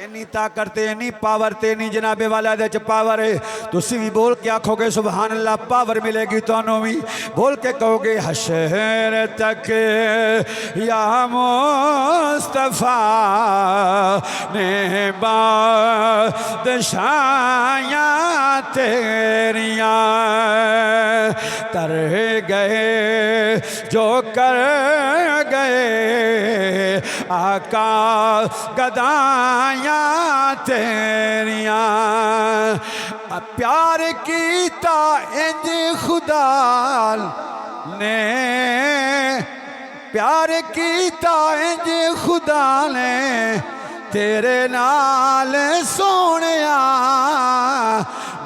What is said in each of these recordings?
इन्नी ताकत ते इन्नी पावर ते इन्नी जनाबे वाला दे च पावर है। तुसी भी बोल के आखोगे सुभान अल्लाह, पावर मिलेगी तुहानू भी। बोल के कहोगे हशर तक या मुस्तफा ने बादशाया तेरिया तर गए जो कर गए आका गदाया तेरिया। प्यार कीता इंज खुदा ने, प्यार कीता इंज खुदा ने तेरे नाल सोहणिया।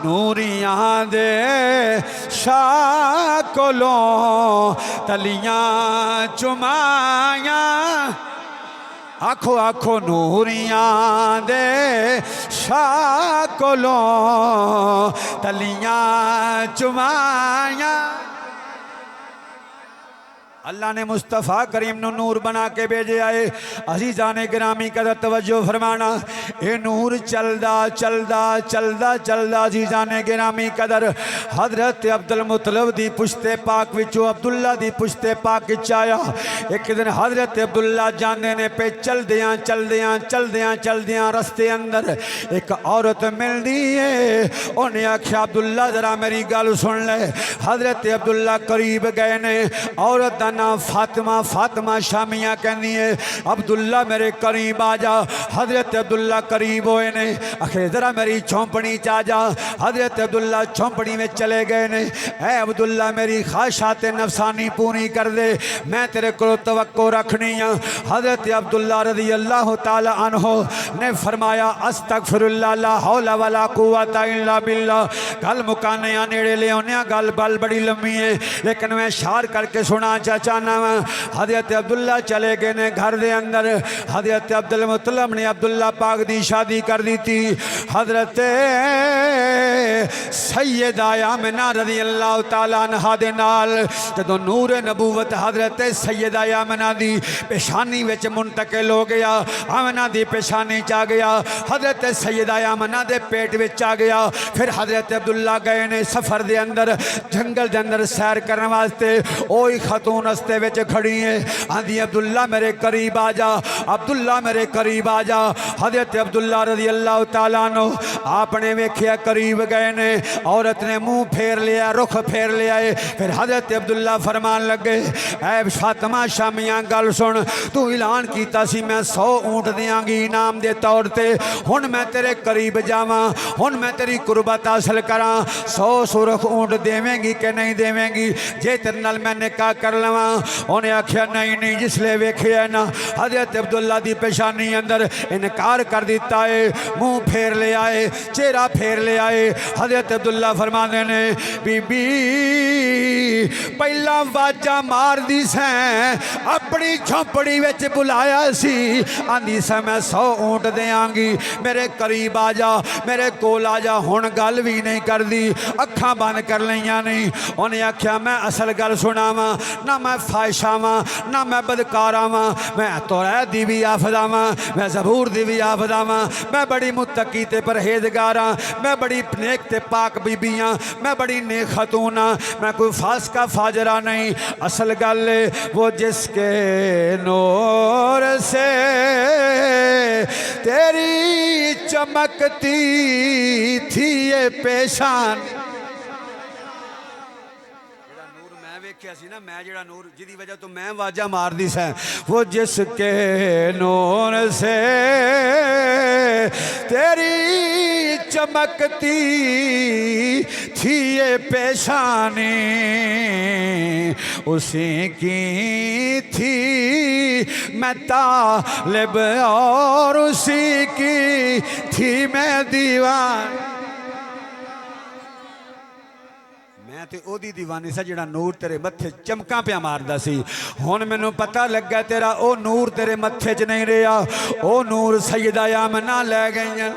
नूरियां दे शाह कोलों तलियां चुमाया। आखो आखो नूरियां दे शाह कोलों तलियां चुमाया। अल्लाह ने मुस्तफ़ा करीम नु नूर बना के भेजे आए। अजीज़ा ने गिरामी कदर तवज्जो फरमाना, ये नूर चलदा चलदा चलदा चलदा अजीज़ा ने गिरामी कदर हजरत अब्दुल मुतलब दी पुश्ते पाक विचों अब्दुल्ला दी पुश्ते पाक विच आया। एक दिन हजरत अब्दुल्ला जाने ने पे चलदियां चलदियां चलदियां चलदियां रस्ते अंदर एक औरत मिलदी है। उन्हें आख्या अब्दुल्ला जरा मेरी गल सुन ले। हजरत अब्दुल्ला करीब गए ने। औरत दा नाम फातिमा, फातिमा शामिया कहनी है अब्दुल्ला मेरे करीब आ जा। हजरत अब्दुल्ला करीब होए ने, आखे जरा मेरी झोंपड़ी च आ जा। हजरत अब्दुल्ला झोंपड़ी में चले गए ने। ऐ अब्दुल्ला मेरी ख्वाहिशात नफसानी पूरी कर दे, मैं तेरे को तवक्को रखनी है। हजरत अब्दुल्ला रज़ी अल्लाह ताला अन्हो ने फरमाया अस्तगफिरुल्लाह ला हौला वला कुव्वता इल्ला बिल्लाह। गल मुकाने नेड़े ले आने, गल बल बड़ी लम्मी है लेकिन मैं शार करके सुना चाहना वा। हजरत अब्दुल्ला चले गए ने घर के अंदर। हजरत अब्दुल मुतलब ने अब्दुल्ला पाक दी शादी कर दी थी हजरत सैयदा आमिना रज़ी अल्लाह ताला अन्हा दे नाल। जदों नूर नबूवत हजरत सैयदा आमिना दी पेशानी विच मुंतकिल हो गया, आमिना दी पेशानी च आ गया, हजरत सैयदा आमिना दे पेट विच आ गया। फिर हजरत अब्दुल्ला गए ने सफर दे अंदर, जंगल दे अंदर सैर करने वास्ते। ओही खतून रस्ते विच खड़ी है, आंदी अब्दुल्ला मेरे करीब आ जा, अब्दुल्ला मेरे करीब आ जा। हजरत अब्दुल्ला रज़ी अल्लाह ताला अन्हु आपने वेख्या करीब गए ने, औरत ने मुंह फेर लिया, रुख फेर लिया है। फिर हजरत अब्दुल्ला फरमान लगे ऐ फातिमा शामिया गल सुन, तू ऐलान कीता सी मैं 100 ऊंट देंगी इनाम दे तौर ते। हुण मैं तेरे करीब जावां, हुण मैं तेरी कुर्बत हासिल करा, 100 सुरख ऊंट देवेंगी कि नहीं देवेंगी? जे तेरे नाल मैं निकाह कर लवां? उन्हें आख्या नहीं नहीं। जिसले वेख्या ना हजरत अब्दुल्ला दी पेशानी अंदर इनकार कर दिता है, मुंह फेर ले आए, चेहरा फेर ले आए। हजरत अब्दुल्ला फरमाते ने बीबी पहला वाजा मार दी सैं, अपनी झोंपड़ी विच बुलाया सी, आंदी सा मैं 100 ऊंट देंगी, मेरे करीब आ जा, मेरे कोल आ जा। हुण गल भी नहीं कर दी, अखां बंद कर लियां नहीं। उन्हें आख्या मैं असल गल सुनावां ना, मैं फायशा वां ना मैं बदकारा वां, मैं तौरात दी भी आफदा वां, मैं ज़बूर दी भी आफदा वां, मैं बड़ी मुत्तकी ते परहेज़गार हां, मैं बड़ी नेक ते पाक बीबी हां, मैं बड़ी नेक खतून हां, मैं कोई फासका फाजरा नहीं। असल गल वो जिसके नूर से तेरी चमकती थी ये पेशान। ना मैं जड़ा नूर जिदी वजह तो मैं वाजा मार दी सै, वो जिसके नूर से तेरी चमकती थी ये पेशानी, उसी की थी मैं तालिब और उसी की थी मैं दीवान। मैं तो ओदी दीवानी सा जिहड़ा नूर तेरे मत्थे चमका पिया मारदा सी। हुण मैनू पता लगा तेरा ओ नूर तेरे मत्थे च नहीं रहा, ओ नूर सैयदा आमिना लै गईयां,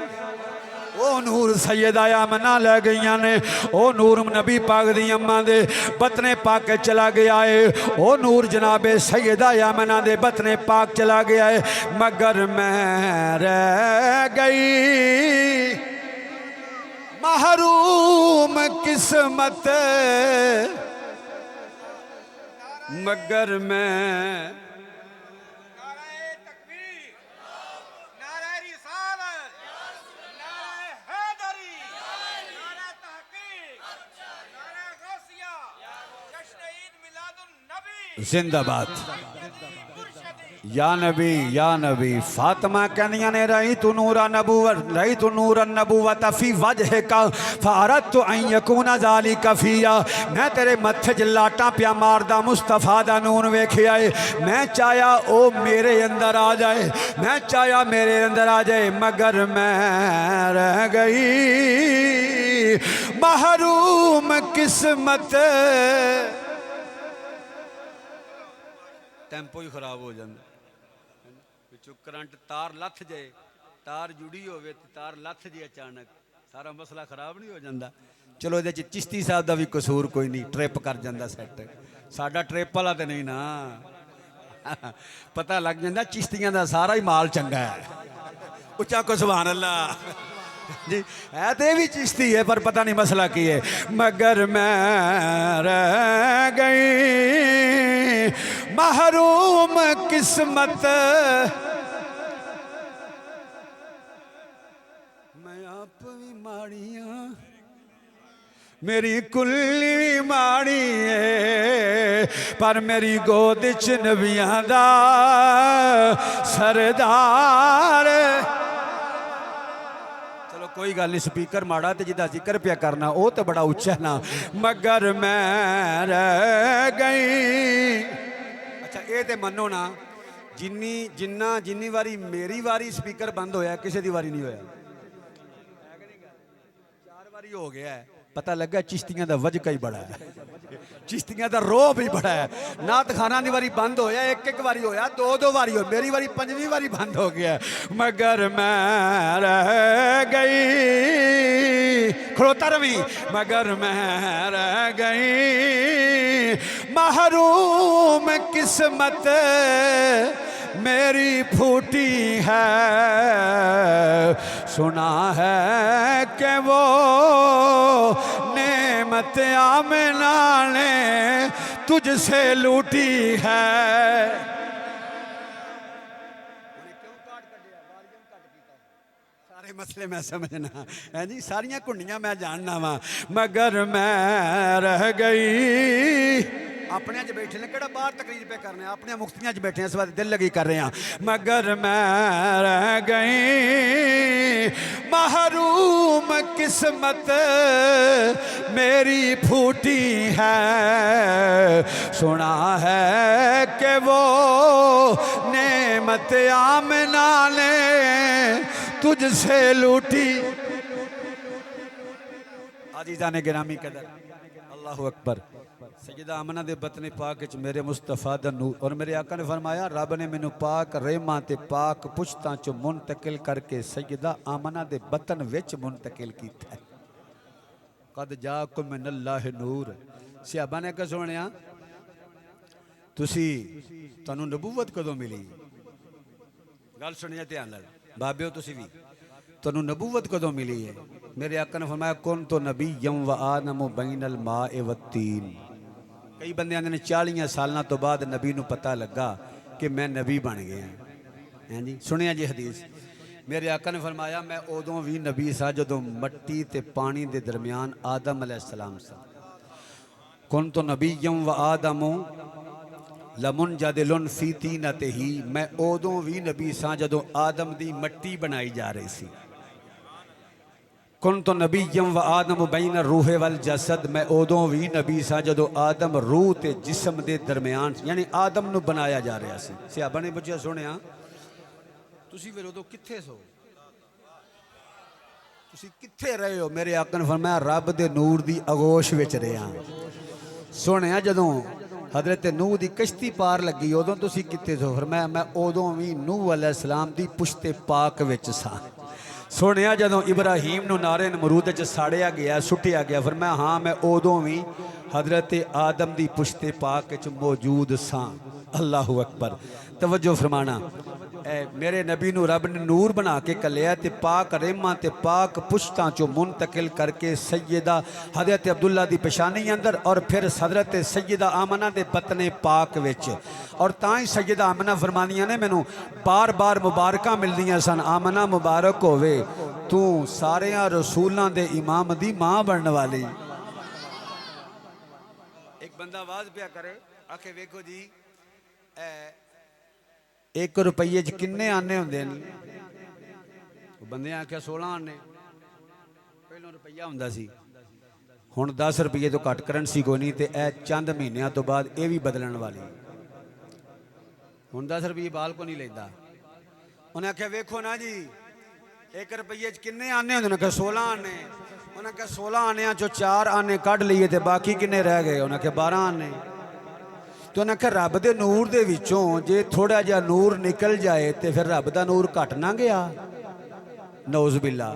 ਉਹ ਨੂਰ सैयदा आमना लै गई ने, ਉਹ ਨੂਰ नबी पाक दी अम्मा दे बतने पाक चला गया है, ਉਹ ਨੂਰ जनाबे सैयदा आमना दे बतने पाक चला गया है। मगर मैं रह गई महरूम किस्मत, मगर मैं जिंदाबाद या नबी। फातिमा कहदियां ने रही तू नूरा नबूवत फी वजह का फारत तो आई यकूना जाली कफिया। मैं तेरे मत्थे च लाटा प्या मारदा मुस्तफा दा नूर वेखिया है, मैं चाया ओ मेरे अंदर आ जाए, मैं चाया मेरे अंदर आ जाए, मगर मैं रह गई महरूम किस्मत। टैंपो ही खराब हो जाता, पिछू करंट तार लथ जाए, तार जुड़ी होवे ते तार लथ जाए अचानक, सारा मसला खराब नहीं हो जाता। चलो ये चिश्ती साहब का भी कसूर कोई नहीं, ट्रिप कर जाता सैट, साडा ट्रिप वाला तो नहीं ना। पता लग जाता चिश्तियां का सारा ही माल चंगा है। उच्चा को सुभान अल्लाह जी, है तो भी चिश्ती है पर पता नहीं मसला की है। मगर मैं रह गई महरूम किस्मत, मैं आप भी माड़िया मेरी कुल्ली माड़ी है, पर मेरी गोद च नबियां दा सरदार। कोई गल नहीं, स्पीकर माड़ा तो जिदा जिक्र पिया करना वो तो बड़ा उच्चा है ना। मगर मैं रह गई। अच्छा ये तो मनो ना, जिन्नी वारी मेरी वारी स्पीकर बंद होया किसी की वारी नहीं होया, 4 वारी हो गया है। पता लगा चिश्तियां का वजका ही बड़ा है, चिश्तियां का रोह भी बड़ा है। नात खाना की वारी बंद होया, एक वारी होया, 2 वारी हो, मेरी वारी 5वीं वारी बंद हो गया। मगर मैं रह गई, खड़ोता रवि, मगर मैं रह गई महरूम किस्मत मेरी फूटी है। सुना है कि वो नेमत आमना ने तुझसे लूटी है। सारे मसले मैं समझना है जी, सारियां कुंडियां मैं जानना वा। मगर मैं रह गई अपने च बैठे ने, केड़ा बाहर तकरीर पे करने, अपने मुफ्तियां च बैठे इस बार दिल लगी कर रहे हैं। मगर मैं रह गई महरूम किस्मत मेरी फूटी है। सुना है कि वो नेमत आमना ने तुझसे लूटी। आजीज़ान गिरामी कदर, अल्लाहु अकबर। सैयदा आमना दे बतने पाक च मेरे मुस्तफा दा नूर, और मेरे आका ने फरमाया रब ने मैनू पाक रहमा ते पाक पुछतां चो मुंतकिल करके सैयदा आमना दे बतन विच मुंतकिल कीता है। कद जाकुम मिनल्लाहि नूर। सहाबा ने कहा सुनिया तुसी तुहानू नबूवत कदों मिली? गल सुनिया ध्यान नाल बाबिओ, तुसी भी तुहानू नबूवत कदों मिली है? मेरे आका ने फरमाया कुन तो नबी यम व आदम बैनल माए व तीन। कई बंदे आंदे ने 40 सालों तो बाद नबी नू पता लगा कि मैं नबी बन गया हैं जी। सुनिया जी हदीस, मेरे आका ने फरमाया मैं उदों भी नबी सा जदों मट्टी ते पानी दे दरमियान आदम अलैहिस्सलाम सा। कुन तो नबी यम व आदम लमुन जादिलुन फी तीनतिही, मैं उदों भी नबी सा जदों आदम दी मट्टी बनाई जा रही सी। कुन तो नबी यम व आदम बैन रूहे वल जसद, मैं उदों भी नबी सा जदों आदम रूह ते जिस्म दे दरमियान यानी आदम नू बनाया जा रहा सी। सहाबा ने पुछया सुनिया तुसी फिर उदों कित्थे सो, तुसी कित्थे रहे हो? मेरे आका ने फरमाया रब दे नूर दी आगोश विच रहा। सुनिया जदों हजरत नूह दी कश्ती पार लगी उदों तुसी कित्थे सो? फरमाया मैं उदों भी नूह अलैहिस्सलाम दी पुश्ते पाक विच सा। सुनिया जदों इब्राहीम नूं नारे नमरूद च साड़िया गया सुटिया गया, फिर मैं हाँ मैं उदों भी हजरत आदम की पुश्ते पाक च मौजूद सां। अल्लाहु अकबर। तवज्जो फरमाना, मेरे नबी नूं रब ने नूर बना के कलिया ते पाक रेमा ते पाक पुश्तां चो मुंतकिल करके सैयदा हजरत अब्दुल्ला दी पेशानी अंदर और फिर हजरत सैयदा आमना दे बतने पाक विच। और तां ही सैयदा आमना फरमानियां ने मैनू बार बार मुबारकां मिलदियां सन, आमना मुबारक होवे तू सारियां रसूलां दे इमाम दी मां बनने वाली। एक बंदा आवाज पिया करे आखे वेखो जी 1 रुपये च किन्ने आने होंदे ने? बंदे आख्या 16 आने। पहलों रुपया हुंदा सी, हुण 10 रुपये तो घट करंसी कोई नहीं, ते चंद महीनों तो बाद ये भी बदलण वाली। हुण 10 रुपये बाल को नहीं लेंदा। उन्हें आख्या वेखो ना जी 1 रुपये च किन्ने आने होंदे ने? आख्या 16 आने। उन्हें आख्या 16 आने चो 4 आने कढ़ लीए ते बाकी किन्ने रह गए? उन्हें आख्या 12 आने। तो उन्हें आख्या रब दे नूर दे विचों जे थोड़ा जिहा नूर निकल जाए तो फिर रब दा नूर घट ना गया? नौज़ बिल्ला,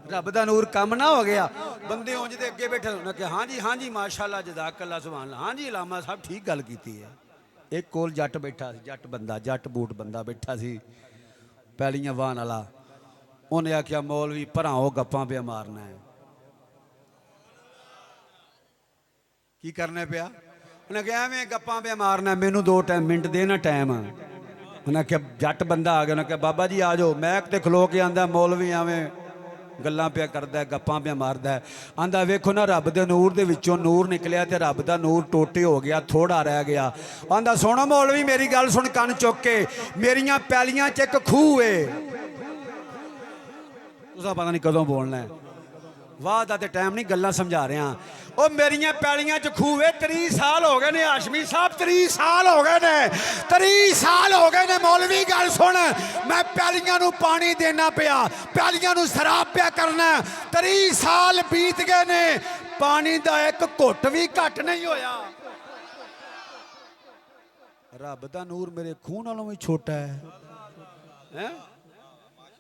रब दा नूर कम ना हो गया? बंदे उंज दे अगे बैठे, उन्हें हाँ जी माशाअल्लाह जज़ाकल्लाह सुभान अल्लाह, हाँ जी लामा साहब ठीक गल कीती है। एक कोल जट बैठा सी, जट बंदा जट बूट बंदा बैठा सी पैलियां वाहन वाला। उन्हें आख्या मौलवी भराओ गप्पां पे मारना है। की करने पिया? उन्हें कहा एवं गप्पां पे मारना, मैनू 2 मिनट दे ना टाइम। उन्हें आख्या जट बंदा आ गया, उन्हें कहा बाबा जी आ जाओ। मैक ते खलो के आंदा मौलवी एवं गल्लां पिया करदा है, गप्पां पिया मारदा है। आंदा वेखो ना रब दे नूर दे विचों नूर निकलिया ते रब दा नूर टोटे हो गया, थोड़ा रह गया। आंदा सुनो मौलवी मेरी गल सुन कन चुक के, मेरियां पैलियां च एक खूह है। तुसां पता नहीं कदों बोलना है, वाह दा ते टाइम नहीं, गल्लां समझा रहा। ओ मेरियां पैलियां च खूह है। 30 साल हो गए ने हाशमी साहब, 30 साल हो गए ने, 30 साल हो गए ने। मौलवी गल सुन, मैं पैलियां नू पानी देना पिया, पैलियां नू शराब पिया करना। 30 साल बीत गए ने, पानी दा एक घुट भी घट नहीं होया। रब दा नूर मेरे खूह नालों भी छोटा है।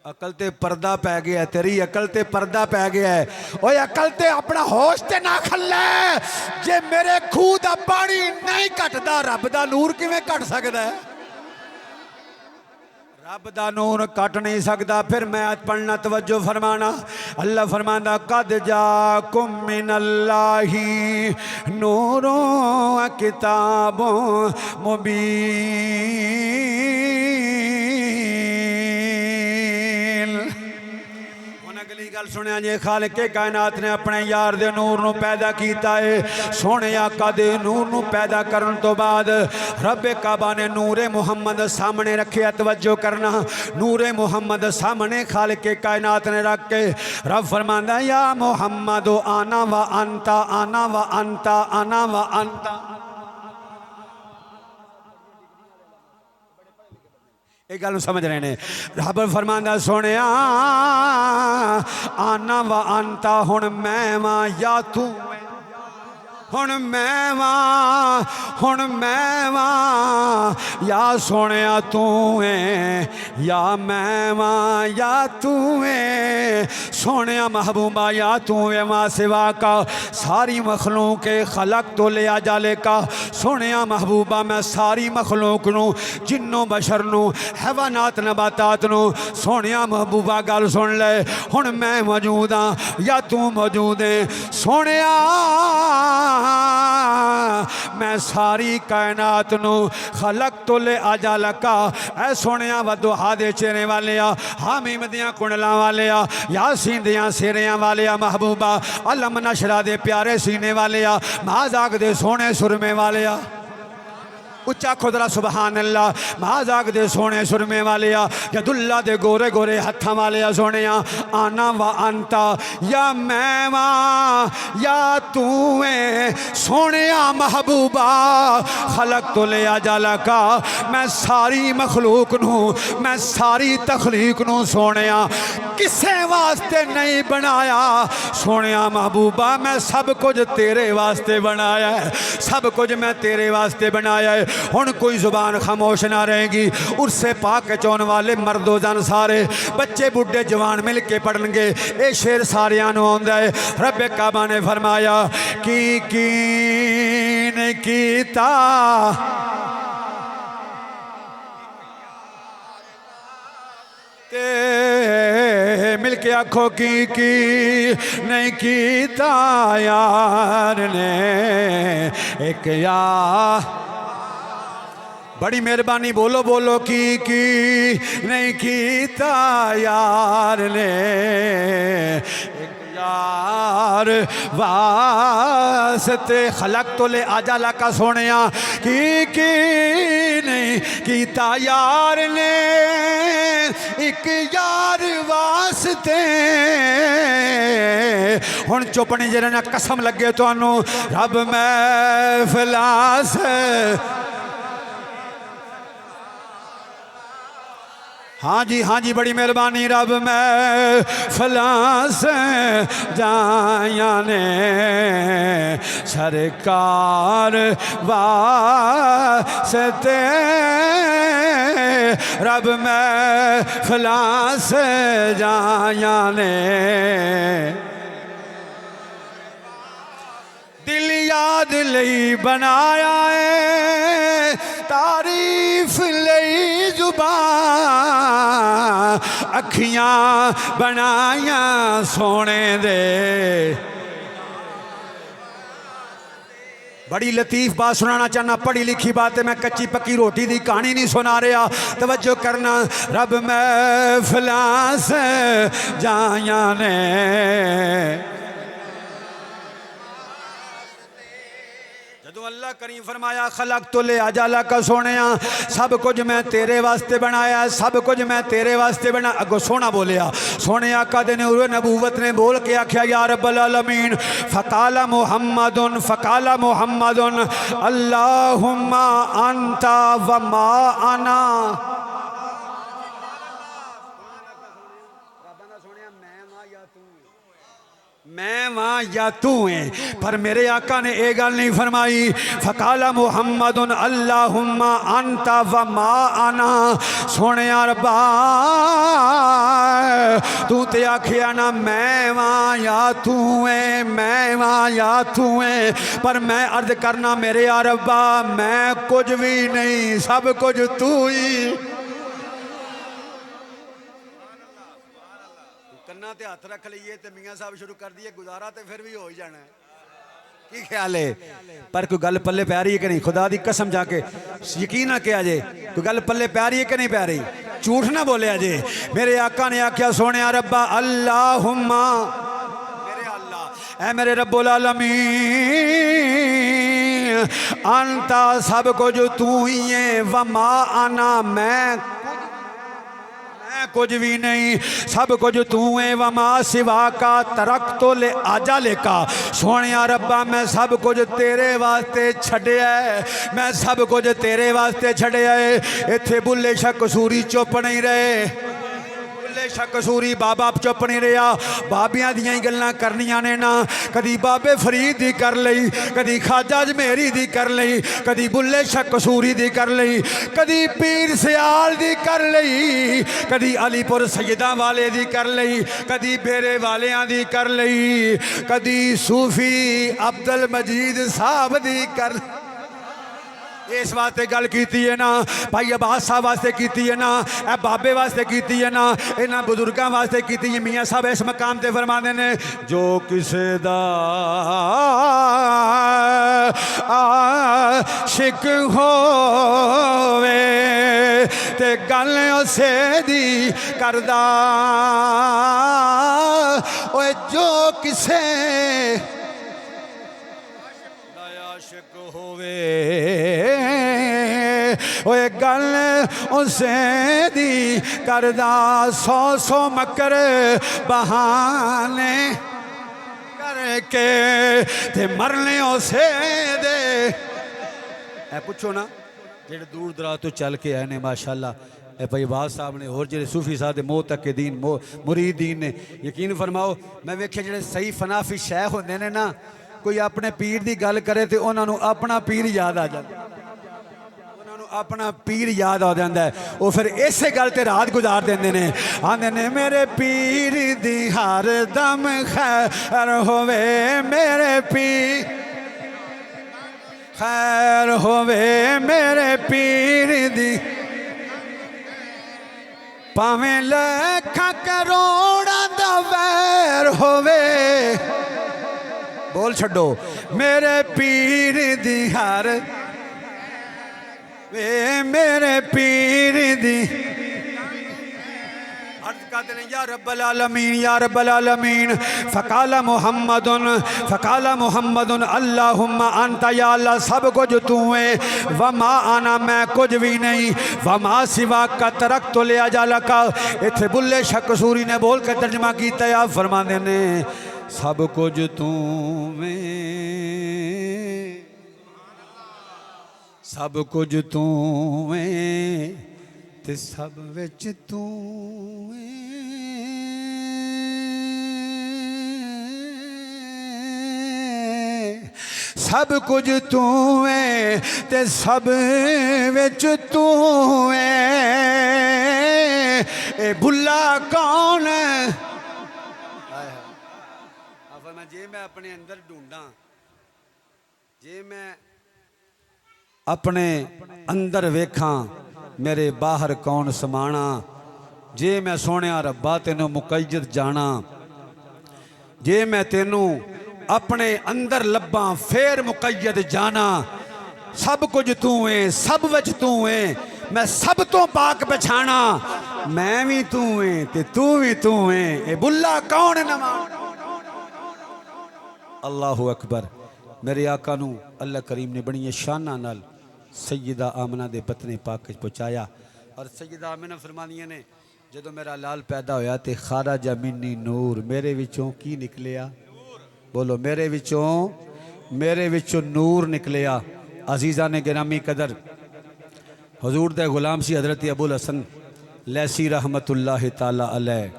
अकल ते पर्दा पै गया, तेरी अकल ते पर्दा पै गया है। ओए अकल ते अपना होश ते ना खल्ले, जे मेरे खूह दा पानी नहीं घटदा रब दा नूर किवें घट सकदा है? रब दा नूर घट नहीं सकता। फिर मैं पढ़ना, तवज्जो फरमाना। अल्लाह फरमांदा कद जाकुम मिनल्लाहि नूरुन किताबुन मुबीन। अगली गल सुनिया जे, खालिके कायनात ने अपने यार दे नूर नू पैदा किया है। सोने आका दे नूर नू पैदा करन तो बाद रब्बे काबा ने नूरे मुहम्मद सामने रखे। तवज्जो करना, नूरे मुहम्मद सामने खालिके कायनात ने रख के रब फरमांदा या मुहम्मद आना व अंता, आना व अंता, आना व अंता। एक गल समझ रहे ने, रब फरमांदा सोने आना व अंता, हुण मैं वां या तू, हुण मैं वां, हुण मैं वां या सोने तू है, या मैं वां या तू है। सोने महबूबा या तू है, माँ सिवा का सारी मखलूक के खलक तो लिया जाले का। सोने महबूबा मैं सारी मखलूक नू, जिन्नों बशर नू, हैवानात नबातात नू, सोने महबूबा गल सुन ले, हुण मैं मौजूद हाँ या तू मौजूद है। सोने मैं सारी कायनात नू खलक तो ले आजा लका। ऐ सोने वदुहा दे चेहरे वाले आ, हामीम दियां कुंडलां वाले आ, यासीन दियां सिरियां वाले आ, महबूबा अलम नशरा दे प्यारे सीने वाले आ, महाजाग दे सोने सुरमे वाले आ। उच्चा खुदरा सुबहान अल्लाह। महाजाग दे सोने सुरमे वाले आ, यदुल्ला दे गोरे गोरे हत्थां वाले आ। सोने आना व अंता या मैं वां या तू है। सोने महबूबा खलक तो ले आजा का, मैं सारी मखलूक नू, मैं सारी तखलीक नू सोने किसे वास्ते नहीं बनाया। सोने महबूबा मैं सब कुछ तेरे वास्ते बनाया है, सब कुछ मैं तेरे वास्ते बनाया है। हुण कोई जुबान खामोश ना रहेगी। उर्से पाक चौन वाले मर्दो जन सारे बच्चे बुढ़े जवान मिल के पढ़नगे। ये शेर सारियां नूं आउंदा है। रब्बे काबा ने फरमाया की ने कीता मिल के आखो की नहीं कीता यार ने एक यार। बड़ी मेहरबानी बोलो बोलो की नहीं कीता यार ने एक यार वास्ते खलक तो ले आजा लाका सोनिया की नहीं कीता यार ने एक यार वास्ते। हुण चुप नहीं जरा ना कसम लगे तुहानू रब महफिलास। हाँ जी बड़ी मेहरबानी रब मैं फलास जाया ने सरकार वास्ते रब मैं फलास जाया ने दिल याद लई बनाया है तारीफ लई जुबान अखियां बनाया सोने दे। बड़ी लतीफ बात सुनाना चाहना पढ़ी लिखी बात है मैं कच्ची पक्की रोटी दी कहानी नहीं सुना रहा तवज्जो करना। रब महफिलास जाया ने अल्लाह करीम फरमाया खलक तो ले आजाला का सोने सब कुछ मैं तेरे वास्ते बनाया सब कुछ मैं तेरे वास्ते बना। अगो सोना बोलिया सोने आका दे नूर नबूवत ने बोल के आख्या या रब्बल आलमीन फ़काला मुहम्मदुन अल्लाहुम्मा अंता व मा आना। मैं वहाँ या तू है पर मेरे आका ने एक गल नहीं फरमाई फ़काला मुहम्मदुन अल्लाहुम्मा अंता व मा आना। सोने रब्बा तू ते आखिया ना मैं वहाँ या तू है मैं वहाँ या तू है पर मैं अर्ज करना मेरे या रब्बा मैं कुछ भी नहीं सब कुछ तू ही। कन्ना ते हाथ रख लीए ते मियाँ साहब शुरू कर दिए गुजारा तो फिर भी हो ही जाना है। की ख्याल है पर कोई गल पल्ले पै रही है कि नहीं खुदा दी कसम जाके यकीन ना किया जे कोई गल पल्ले पै रही है कि नहीं पै रही झूठ ना बोलिया जे। मेरे आका ने आख्या सोने रब्बा अल्लाहुम्मा मेरे अल्लाह ऐ मेरे रब्बुल आलमीन अंता सब कुछ तू ही है व मा आना मैं कुछ भी नहीं सब कुछ तू है वमा सिवा का तरक तो ले आजा लेका। सोने रब्बा मैं सब कुछ तेरे वास्ते छड़िया है मैं सब कुछ तेरे वास्ते छड़िया है। इत्थे बुल्ले शाह कसूरी चुप नहीं रहे बुल्ले शाह कसूरी बाबा चुप नहीं रहा बाबियां दियां ही गल्लां करनियां ने ना कदी बाबे फरीद दी कर लई कदी खाजा अजमेरी दी कर लई कदी बुल्ले शाह कसूरी दी कर लई कदी पीर सियाल दी कर लई कदी अलीपुर सैयदा वाले दी कर लई कदी बेरे वालियां दी कर लई कदी सूफी अब्दुल मजीद साहब दी कर इस वास्ते गल की है ना भाई अब्बास साहब वास्ते की है ना ए बाबे वास्ते की है ना इन्होंने बुजुर्गों वास्ते की है। मियाँ साहब इस मकाम ते फरमाते ने जो किसे दा आशिक होवे ते गल उसे दी करदा ओए जो किसे आशिक होवे ओए गल उसे दी करदा सौ सौ मकर बहाने करके ते मरने उसे दे। ए पुछो ना जेड़े दूर दराज तो चल के आए ने माशाअल्लाह ए भाई वाज साहब ने और जेड़े सूफी साहब दे मोह तक के दीन मुरीदीन ने यकीन फरमाओ मैं वेखे जेड़े सही फनाफी शेख होंदे ने ना कोई अपने पीर की गल करे तो उन्होंने अपना पीर याद आ जाता अपना पीर याद आ जाता है वो फिर इसे गल ते रात गुजार देंदे ने आंदे ने मेरे पीर दी हर दम खैर होवे मेरे पीर खैर होवे मेरे पीर दी भावें लखां करोड़ां दा वैर होवे बोल छड्डो मेरे पीर दी हर वे मेरे पीर दी अर्ज करते हैं या रब्बल आलमीन फ़काला मुहम्मदुन अल्लाहुम्मा अंता या अल्लाह सब कुछ तू है वमा आना मैं कुछ भी नहीं वमा सिवा का तरक तो लिया जा लका इत्थे बुल्ले शाह कसूरी ने बोल के तर्जमा किया आप फरमाते ने सब कुछ तू में सब कुछ तू है ते सब विच तू है सब कुछ तू है ते सब विच तू है ए बुल्ला कौन है जे मैं अपने अंदर ढूंढा जे मैं अपने अंदर वेखा मेरे बाहर कौन समाना जे मैं सोने रब्बा तेनों मुकैयद जाना जे मैं तेनों अपने अंदर लब्बा फिर मुकैयद जाना सब कुछ तू है सब विच तू है मैं सब तो पाक पछाना मैं भी तू है ते तू भी तू है ए बुल्ला कौन नवा अल्लाहु अकबर मेरे आका नू अल्लाह करीम ने बड़ी शाना नाल सैयदा आमना दे पतने पाक पहुँचाया और सैयदा आमना फरमानिया ने जदों मेरा लाल पैदा होया तो खाराजा मिन्नी नूर मेरे विचों की निकलिया बोलो मेरे विचों नूर निकलिया अजीज़ा ने गिरामी कदर हजूर दे गुलाम सी हज़रत अबुल हसन लैसी रहमतुल्लाह ताला अलैह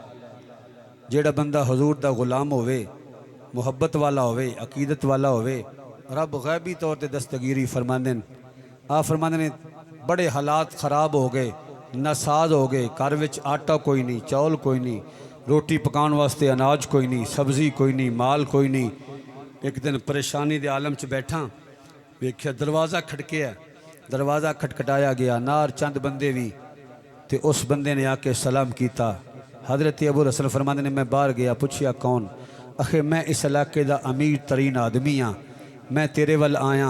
जेड़ा बंदा हजूर दा गुलाम होवे मुहब्बत वाला होवे अकीदत वाला होवे रब गैबी तौर पर दस्तगीरी फरमांदे आ फरमांदे ने बड़े हालात ख़राब हो गए नासाज हो गए घर विच आटा कोई नहीं चौल कोई नहीं रोटी पकाने वास्ते अनाज कोई नहीं सब्जी कोई नहीं माल कोई नहीं एक दिन परेशानी दे आलम च बैठा वेख्या दरवाज़ा खड़किया दरवाज़ा खटखटाया गया नार चंद बंदे भी तो उस बंदे ने आके सलाम किया हज़रत अबू हसन फरमांदे ने मैं बाहर गया पूछया कौन आखे मैं इस इलाके का अमीर तरीन आदमी हाँ मैं तेरे वल आया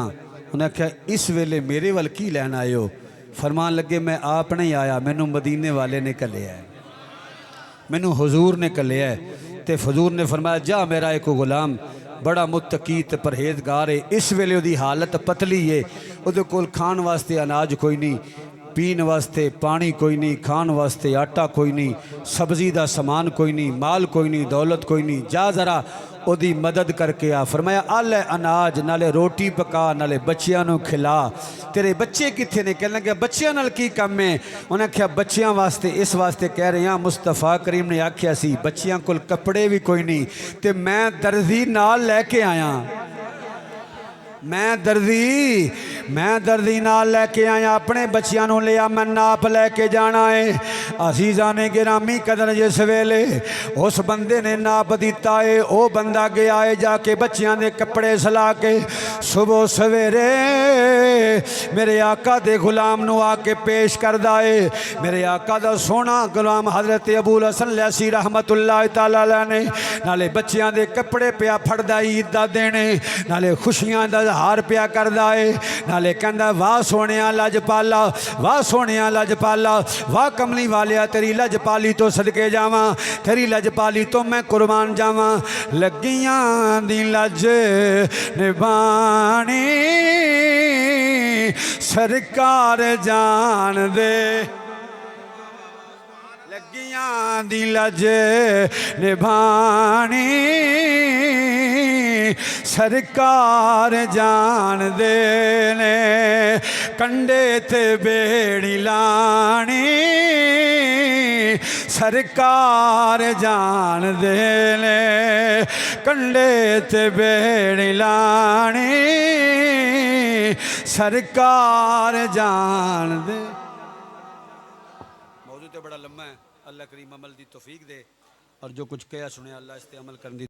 उन्हें आख्या इस वेले मेरे वल की लैन आए हो फरमान लगे मैं आप नहीं आया मैनू मदीने वाले ने कलिया है मैनू हजूर ने कलिया है तो हजूर ने फरमाया जा मेरा एक गुलाम बड़ा मुत्तकी ते परहेजगार है इस वेले उहदी हालत पतली है उहदे कोल खाण वास्ते अनाज कोई नहीं पीने वास्ते पानी कोई नहीं खाण वास्ते आटा कोई नहीं सब्जी का समान कोई नहीं माल कोई नहीं दौलत कोई नहीं जा जरा ओदी मदद करके आ फरमाया आले अनाज नाले रोटी पका नाले बच्चियां नू खिला तेरे बच्चे कित्थे ने कहने लगे बच्चियां नाल की काम है उन्हें आख्या बच्चियां वास्ते इस वास्ते कह रहे हैं मुस्तफा करीम ने आख्या सी बच्चियां कोल कपड़े भी कोई नहीं ते मैं दर्जी नाल लैके आया मैं दर्दी नाल लैके आया अपने बच्चियां नू लिया मैं नाप लैके जाना है अजीज़ा ने गिरामी कदर जिस वेले उस बंदे ने नाप दिता है वह बंदा गया है जाके बच्चियां दे कपड़े सला के सुबह सवेरे मेरे आका दे गुलाम नू आके पेश करदा है मेरे आका दा सोना गुलाम हज़रत अबूल हसन लैसी रहमतुल्लाह ताला अलैह ने नाले बच्चियां दे कपड़े पिया फड़दा ईद दा देने नाले खुशियां दा हार पिया करदा है नाले कहंदा वाह सोहणिया लजपाला वाह सोहणिया लजपाला वाह कमली वालिया तेरी लजपाली तो सदके जावां तेरी लजपाली तो मैं कुर्बान जावां लगियां दी लज निभानी सरकार जान दे लगियां दी लज निभानी सरकार जान दे ने कंडे ते बेड़ी लानी सरकार जान दे ने कंडे ते बेड़ी लानी सरकार जान दे। मौजू तो बड़ा लम्मा है, अल्लाह करीम अमल दी तौफीक दे और जो कुछ कहा सुने अल्लाह इस ते अमल करने दी